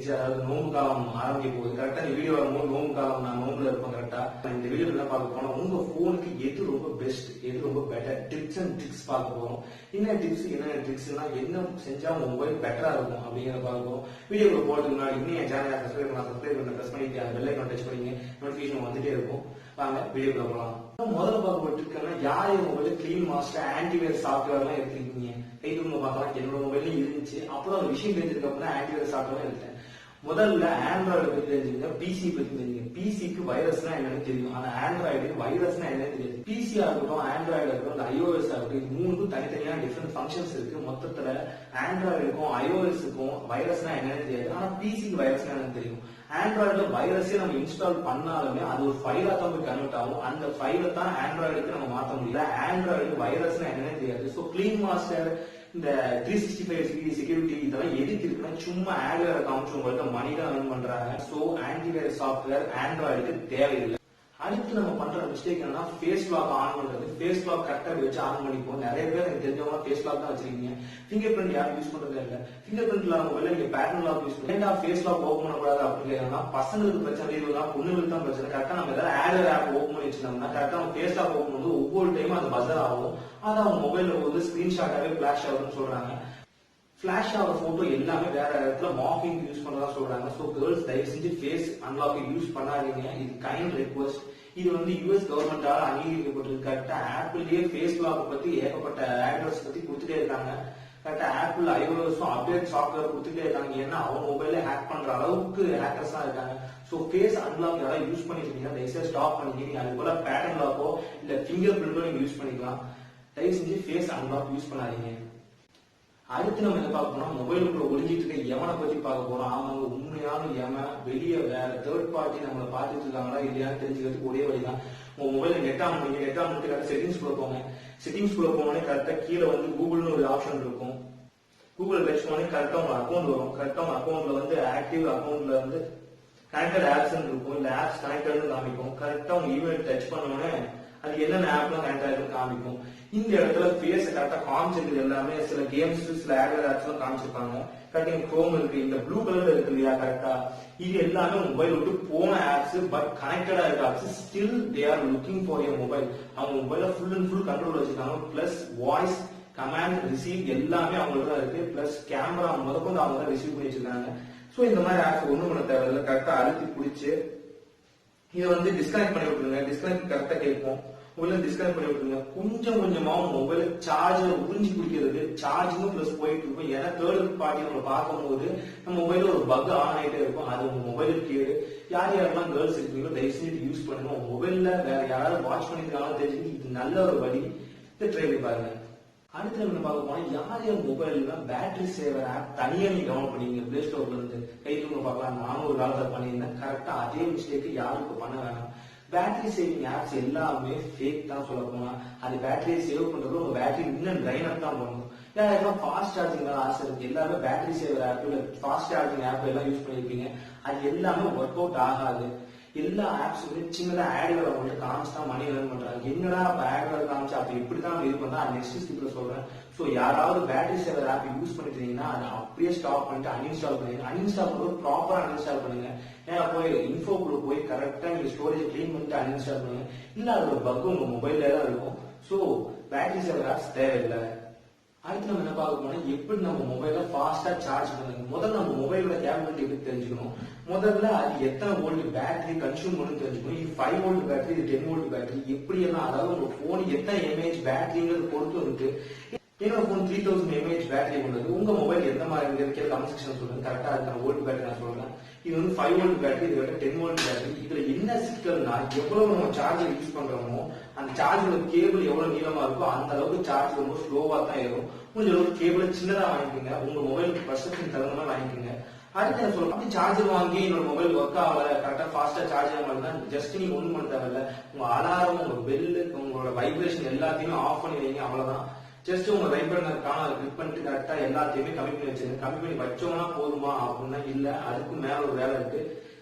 நெருங்கிடுச்சு, அதாவது நோம்பு காலம் ஆரம்பிக்க போகுது. கரெக்டா இந்த வீடியோ வரும்போது நோம்பு காலம், நான் நோம்புல இருப்பேன். கரெக்டா இந்த வீடியோ என்ன பார்க்க போனா உங்க போனுக்கு எது ரொம்ப பெஸ்ட், எது ரொம்ப பெட்டர், டிப்ஸ் அண்ட் ட்ரிக்ஸ் பார்க்க போறோம். என்ன டிப்ஸ் என்ன ட்ரிக்ஸ்னா என்ன செஞ்சா உங்க மொபைல் பெட்டரா இருக்கும் அப்படிங்கிறத பார்க்க போறோம். வீடியோக்குள்ள போறதுக்கு முன்னாடி இன்னும் என் சேனலை சப்ஸ்கிரைப் பண்ண பிரஸ் பண்ணிட்டு அந்த பெல் ஐகான் டச் பண்ணீங்க, நோட்டிபிகேஷன் வந்துட்டே இருக்கும். வாங்க வீடியோக்குள்ள போலாம். முதல்ல பார்க்கப்பட்டிருக்கேன்னா யார் mobile clean master antivirus software எல்லாம் எடுத்துருக்கீங்க கைதுங்க பார்க்கலாம். என்னோட மொபைலும் இருந்துச்சு. அப்புறம் ஒரு விஷயம் தெரிஞ்சதுக்கு அப்புறம் ஆன்டிவைரஸ் சாஃப்ட்வேர் எடுத்தேன். முதல்ல ஆண்ட்ராய்டு பத்தி தெரிஞ்சுங்க, பிசி பத்தி தெரிஞ்சுங்க. பிசிக்கு வைரஸ்னா என்னன்னு தெரியும், ஆனா ஆண்ட்ராய்டுக்கு வைரஸ்னா என்னன்னு தெரியாது. பிசியா இருக்கட்டும், ஆண்ட்ராய்டு இருக்கட்டும், இந்த iOS ஆகட்டும், இது மூணுக்கும் தனித்தனியான டிஃபரெண்ட் ஃபங்க்ஷன்ஸ் இருக்கு. மொத்தத்துல ஆண்ட்ராய்டுக்கும் iOSக்கும் வைரஸ்னா என்னன்னு தெரியாது, ஆனா பிசிக்கு வைரஸ்னா என்னன்னு தெரியும். ஆண்ட்ராய்டுல வைரஸே நம்ம இன்ஸ்டால் பண்ணாலுமே அது ஒரு ஃபைலா தான் போய் கன்வெர்ட் ஆகும். அந்த ஃபைலை தான் ஆண்ட்ராய்டுக்கு நம்ம மாற்ற முடியல. ஆண்ட்ராய்டு வைரஸ்னா என்னன்னு தெரியாது. ஸோ கிளீன் மாஸ்டர், இந்த 365 செக்யூரிட்டி இதெல்லாம் எதுக்கு இருக்குன்னா சும்மா ஆட்வேர் காமிச்சு உங்களுக்கு மணி தான் earn பண்றாங்க. சோ ஆன்டிவைரஸ் சாஃப்ட்வேர் ஆண்ட்ராய்டுக்கு தேவையில்லை. அடுத்து நம்ம பண்ற மிஸ்டேக் என்னன்னா ஃபேஸ் லாக் ஆன் பண்றது. ஃபேஸ் லாக் கரெக்டா வச்சு ஆன் பண்ணிப்போம். நிறைய பேர் எனக்கு தெரிஞ்சவங்க ஃபேஸ் லாக் தான் வச்சிருக்கீங்க. ஃபிங்கர் பிரிண்ட் யாரும் யூஸ் பண்றதே இல்ல. ஃபிங்கர் பிரிண்ட் இல்லாம மொபைல்ல நீங்க பேட்டர்ன் லாக் யூஸ் பண்ணி ஃபேஸ் லாக் ஓபன் பண்ணக்கூடாது அப்படின்னு பசங்களுக்கு பிரச்சனை இல்லைன்னா பொண்ணுங்களுக்கு தான் பிரச்சனை. கரெக்டா நம்ம ஏதாவது ஆடர் ஆப் ஓபன் பண்ணி வச்சிருந்தோம்னா கரெக்டா நம்ம ஃபேஸ் லாக் ஓபன் பண்ணும்போது ஒவ்வொரு டைமும் அது பஸர் ஆகும். அது அவங்க மொபைல்ல வந்து ஸ்கிரீன்ஷாட்டாவே பிளாஷ் ஆகுதுன்னு சொல்றாங்க. பிளாஷ் ஆகிற போட்டோ எல்லாமே வேற இடத்துல மார்க்கிங் யூஸ் பண்ணதா சொல்றாங்க. சோ கேர்ள்ஸ் தயவு செஞ்சு ஃபேஸ் அன்லாக் யூஸ் பண்ணாதீங்க. இது கைண்ட் ரெக்வஸ்ட். இது வந்து யூஎஸ் கவர்மெண்டால அங்கீகரிக்கப்பட்டிருக்கு. கரெக்டா ஆப்பிள்லயே ஃபேஸ் லாக் பத்தி ஏகப்பட்ட ஆட்வர்ட்ஸ் பத்தி கொடுத்துட்டே இருக்காங்க. கரெக்டா ஆப்பிள் iOSம் அப்டேட் சாஃப்ட்வேர் கொடுத்துட்டே இருக்காங்க. ஏன்னா அவங்க மொபைல ஹேக் பண்ற அளவுக்கு ஹேக்கர்ஸ் தான் இருக்காங்க. சோ ஃபேஸ் அன்லாக் யாராவது யூஸ் பண்ணிருக்கீங்கன்னா தயவுசெய்து ஸ்டாப் பண்ணிக்கிங்க. அது போல பேட்டர்ன் லாக்கோ இல்ல ஃபிங்கர் பிரிண்டோ நீங்க யூஸ் பண்ணிக்கலாம். தயவு செஞ்சு ஃபேஸ் அன்லாக் யூஸ் பண்ணாதீங்க. அடுத்து நம்ம என்ன பார்க்க போறோம், மொபைலுக்குள்ள ஒளிஞ்சிட்டு இருக்க எவனை பத்தி பார்க்க போறோம். அவங்க உண்மையான எவன் வெளியே வேற தேர்ட் பார்ட்டி நம்மளை பார்த்துட்டு இருக்காங்களா இல்லையான்னு தெரிஞ்சுக்கிறதுக்கு ஒரே வழிதான் உங்க மொபைல நெட் ஆன் பண்ணி நெட் ஆன் பண்ணிட்டு கரெக்டா செட்டிங்ஸ் குள்ள போங்க. செட்டிங்ஸ் குள்ள போனோடனே கரெக்டா கீழே வந்து கூகுள்னு ஒரு ஆப்ஷன் இருக்கும். கூகுள் டச் பண்ணி கரெக்டா உங்க அக்கௌண்ட் வரும். கரெக்டா உங்க அக்கௌண்ட்ல வந்து ஆக்டிவ் அக்கௌண்ட்ல வந்து கனெக்டட் ஆப்ஸ் இருக்கும். இல்ல ஆப்ஸ் கனெக்டட் காமிக்கும். கரெக்டா உங்க இமெயில் டச் பண்ணோடனே அது என்னென்ன ஆப்லாம் கனெக்ட் ஆகிருக்கு காமிக்கும். இந்த இடத்துல ஃபேஸ் கரெக்டா காமிச்சிருக்கு. எல்லாமே சில கேம்ஸ் சில ஆட்வேர் ஆப்ஸ் எல்லாம் காமிச்சிருப்பாங்க. கரெக்டா குரோம் இருக்கு, இந்த ப்ளூ கலர்ல இருக்கு இல்லையா, கரெக்டா இது எல்லாமே மொபைல் விட்டு போன ஆப்ஸ் பட் கனெக்டடா இருக்க apps. Still they are looking for your mobile. அவங்க மொபைல ஃபுல் அண்ட் ஃபுல் கண்ட்ரோல் வச்சிருக்காங்க. பிளஸ் வாய்ஸ் கமாண்ட் ரிசீவ் எல்லாமே அவங்களுக்கு தான் இருக்கு. பிளஸ் கேமரா முதற்கொண்டு அவங்க தான் ரிசீவ் பண்ணி வச்சிருக்காங்க. சோ இந்த மாதிரி ஆப்ஸ் ஒண்ணும் பண்ண தேவையில்லை. கரெக்டா அழுத்தி பிடிச்சு இதை வந்து டிஸ்கனெக்ட் பண்ணி விட்டுருங்க. டிஸ்கனெக்ட் கரெக்டா கேட்கும். மொபைல டிஸ்கனெக்ட் பண்ணி விட்டுருங்க. கொஞ்சம் கொஞ்சமா மொபைல் சார்ஜ் உறிஞ்சி பிடிக்கிறது சார்ஜிங்கும் பிளஸ் போயிட்டு இருக்கும். ஏன்னா தேர்ட் பார்ட்டி நம்ம பார்க்கும்போது நம்ம மொபைல ஒரு பக் ஆன் ஆயிட்டே இருக்கும். அது உங்க மொபைலுக்கு கேடு. யார் யாரெல்லாம் கேர்ள்ஸ் இருக்கீங்களோ தயவு செஞ்சு யூஸ் பண்ணுங்க. உங்க மொபைல்ல வேற யாராவது வாட்ச் பண்ணிருக்காங்களோ தெரிஞ்சு இது நல்ல ஒரு வழி. இதை ட்ரை பண்ணி பாருங்க. அடுத்து நம்ம பார்க்க போனா யார் யார் மொபைல்ல பேட்டரி சேவர் ஆப் தனியா நீங்க டவுன்லோட் பண்ணீங்க பிளே ஸ்டோர்ல இருந்து கைதுங்க பார்க்கலாம். நானும் ஒரு காலத்துல பண்ணியிருந்தேன். கரெக்டா அதே மிஸ்டேக் யாருக்கு பண்ண வேணாம். பேட்டரி சேவிங் ஆப்ஸ் எல்லாமே ஃபேக் தான் சொல்ல போனா. அது பேட்டரியை சேவ் பண்றது உங்க பேட்டரி இன்னும் ட்ரைன் அப் தான் பண்ணணும். யாரெல்லாம் ஃபாஸ்ட் சார்ஜிங் ஆசை இருக்கு எல்லாமே பேட்டரி சேவர் ஆப் இல்ல ஃபாஸ்ட் சார்ஜிங் ஆப் எல்லாம் யூஸ் பண்ணிருப்பீங்க. அது எல்லாமே ஒர்க் அவுட் ஆகாது. எல்லா ஆப்ஸுமே சின்னதா ஆட் வேற அவங்கள்ட்ட காமிச்சு தான் மணி ஏர்ன் பண்றாங்க. என்னடா அப்ப ஆட் வேற காமிச்சு அப்ப இப்படிதான் இது பண்ணா நெக்ஸ்ட் ஸ்கிப்ல சொல்றேன். சோ யாராவது பேட்டரி சேவர் ஆப் யூஸ் பண்ணிட்டீங்கன்னா அதை அப்படியே ஸ்டாப் பண்ணிட்டு அன்இன்ஸ்டால் பண்ணுங்க. அன்இன்ஸ்டால் பண்ணுறது ப்ராப்பரா அன்இன்ஸ்டால் பண்ணுங்க. ஏன்னா போய் இன்ஃபோக்குள்ள போய் கரெக்டா நீங்க ஸ்டோரேஜ் கிளீன் பண்ணிட்டு அன்இன்ஸ்டால் பண்ணுங்க. இல்ல அதோட பக் உங்க மொபைல்ல தான் இருக்கும். சோ பேட்டரி சேவர் ஆப்ஸ் தேவையில்லை. அடுத்து நம்ம என்ன பார்க்க போனா எப்படி நம்ம மொபைல ஃபாஸ்டா சார்ஜ் பண்ணுங்க. முதல்ல நம்ம மொபைலோட கேபபிலிட்டி எப்படி தெரிஞ்சுக்கணும். முதல்ல அது எத்தனை வோல்ட் பேட்டரி கன்சியூம் பண்ணு தெரிஞ்சுக்கணும். இது 5 வோல்ட் பேட்டரி, இது 10 வோல்ட் பேட்டரி எப்படி எல்லாம், அதாவது உங்க போன் எத்தனை எம்ஏஹெச் பேட்டரிங்கிறது பொறுத்து இருக்கு. என்னோட போன் 3000 mAh பேட்டரி கொண்டது. உங்க மொபைல் எந்த மாதிரி இருக்கு கமெண்ட் செக்ஷன் சொல்லுங்க. கரெக்டா இருக்கிற வோல்ட் பேட்டரி நான் சொல்றேன். இது வந்து 5 வோல்ட் பேட்டரி, இது வந்து 10 வோல்ட் பேட்டரி. இதுல என்ன சிக்கல்னா எவ்வளவு நம்ம சார்ஜர் யூஸ் பண்றோமோ அந்த சார்ஜரோட கேபிள் எவ்வளவு நீளமா இருக்கோ அந்த அளவுக்கு சார்ஜ் ரொம்ப ஸ்லோவா தான் ஏறும். முடிஞ்ச அளவுக்கு கேபிள் சின்னதா வாங்கிக்கோங்க. உங்க மொபைலுக்கு பர்செப்ஷன் தகுந்த மாதிரி வாங்கிக்கோங்க. அடுத்து என்ன சொல்றோம், அப்படி சார்ஜர் வாங்கி என்னோட மொபைல் ஒர்க் ஆகல கரெக்டா ஃபாஸ்டா சார்ஜ் ஆக மாட்டேன் ஜஸ்ட் நீங்க ஒண்ணும் பண்ண தேவையில்ல. உங்க அலாரம், உங்க பெல், உங்களோட வைப்ரேஷன் எல்லாத்தையுமே ஆஃப் பண்ணி வைங்க. அவ்வளவுதான். ஜஸ்ட் உங்க வைப்ரேஷன் கிளிக் பண்ணிட்டு கரெக்டா எல்லாத்தையுமே கம்மி பண்ணி வச்சிருங்க. கம்மி பண்ணி வச்சோம்னா போதுமா அப்படின்னா இல்ல, அதுக்கும் மேல ஒரு வேலை இருக்கு.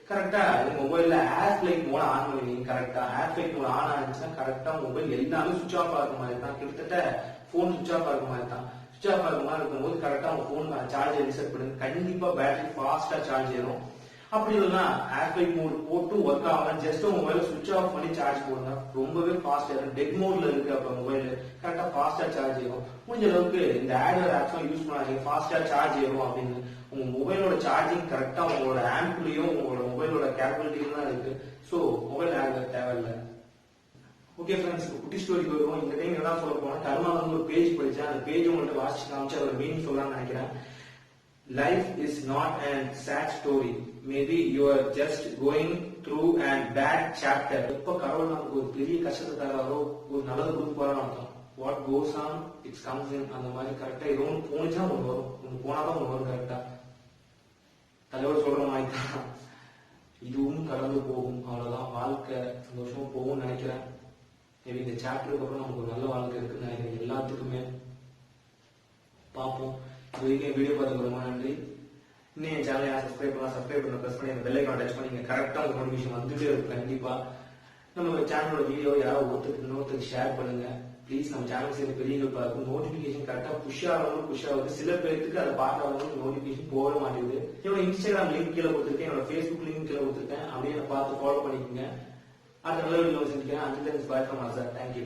கரெக்டா மொபைல்ல ஏர் ஃபிளைட் மோட ஆன் பண்ணுவீங்க. கரெக்டா ஏர் ஃபிளைட் மோட ஆன் ஆனிச்சுன்னா கரெக்டா மொபைல் எல்லாமே சுவிச் ஆஃப் ஆகிற மாதிரி தான். கிட்டத்தட்ட போன் சுவிச் ஆஃப் ஆகிற மாதிரி தான். சுவிட்ச் ஆஃப் ஆகிற மாதிரி இருக்கும்போது கரெக்டா உங்க போன் சார்ஜர் ரீசெட் பண்ணுங்க. கண்டிப்பா பேட்டரி ஃபாஸ்டா சார்ஜ் ஏறும். அப்படி இல்லைன்னா ஏர்ஃபிளைட் மோட் போட்டு ஒர்க் ஆகலாம். ஜஸ்ட் மொபைல சுவிட்ச் ஆஃப் பண்ணி சார்ஜ் போடுங்க. ரொம்பவே ஃபாஸ்ட் ஏறும். டெட் மோட்ல இருக்கு அப்ப மொபைல் கரெக்டா ஃபாஸ்டா சார்ஜ் ஏறும். முடிஞ்ச அளவுக்கு இந்த ஆட்வேர் ஆப்ஸ் யூஸ் பண்ணாதீங்க. ஃபாஸ்டா சார்ஜ் ஏறும் அப்படின்னு உங்க மொபைலோட சார்ஜிங் கரெக்டா உங்களோட ஆம்ப்லயும் உங்களோட மொபைலோட கேப்பபிலிட்டியும் தான் இருக்கு. ஸோ மொபைல் ஆட்வேர் தேவையில்லை. ஓகே ஃப்ரெண்ட்ஸ், குட்டி ஸ்டோரிக்கு வருவோம். இந்த டைம் என்ன சொல்ல போனா கர்மா வந்து ஒரு பேஜ் படிச்சேன். அந்த பேஜ் உங்கள்கிட்ட வாசிச்சு காமிச்சு அதோட மீனிங் சொல்லலாம்னு நினைக்கிறேன். Life is not a sad story. Maybe you are just going through a bad chapter. எப்ப கடவுள் நமக்கு ஒரு பெரிய கஷ்டத்தை தராரோ ஒரு நல்லது கொடுத்து போறான்னு அர்த்தம். What goes on, it comes in. அந்த மாதிரி கரெக்டா ஏதோ ஒன்று போனிச்சா ஒன்று வரும். ஒன்று போனாதான் ஒன்று வரும். கரெக்டா தலைவர் சொல்ற மாதிரி தான் இதுவும் கடந்து போகும். அவ்வளவுதான், வாழ்க்கை சந்தோஷமா போகும்னு நினைக்கிறேன். மேபி இந்த சாப்டருக்கு அப்புறம் நமக்கு ஒரு நல்ல வாழ்க்கை இருக்குன்னு நினைக்கிறேன். எல்லாத்துக்குமே பார்ப்போம். இது வரைக்கும் வீடியோ பார்த்துக்கு ரொம்ப நன்றி. இன்னும் என் சேனலை சப்ஸ்கிரைப் பண்ண ப்ரெஸ் பண்ணி அந்த பெல் ஐகானை டச் பண்ணி கரெக்டாக ஒரு நோட்டிஃபிகேஷன் வந்துட்டே இருக்கும். கண்டிப்பா நம்ம சேனலோட வீடியோ யாராவது இன்னொருத்தருக்கு ஷேர் பண்ணுங்க ப்ளீஸ். நம்ம சேனல் சேர்ந்து பெரியவங்க பார்க்கும் நோட்டிபிகேஷன் கரெக்டா புஷ் ஆகுது. சில பேருக்கு அதை பார்க்கறவங்க நோட்டிபிகேஷன் போக மாட்டேங்குது. என்னோட இன்ஸ்டாகிராம் லிங்க் கீழே கொடுத்துருக்கேன், என்னோட ஃபேஸ்புக் லிங்க் கீழே கொடுத்துருக்கேன். அப்படியே பார்த்து ஃபாலோ பண்ணிக்கோங்க. அடுத்த நல்ல வீடியோ சந்திக்கிறேன். And then by from Azhar. Thank you.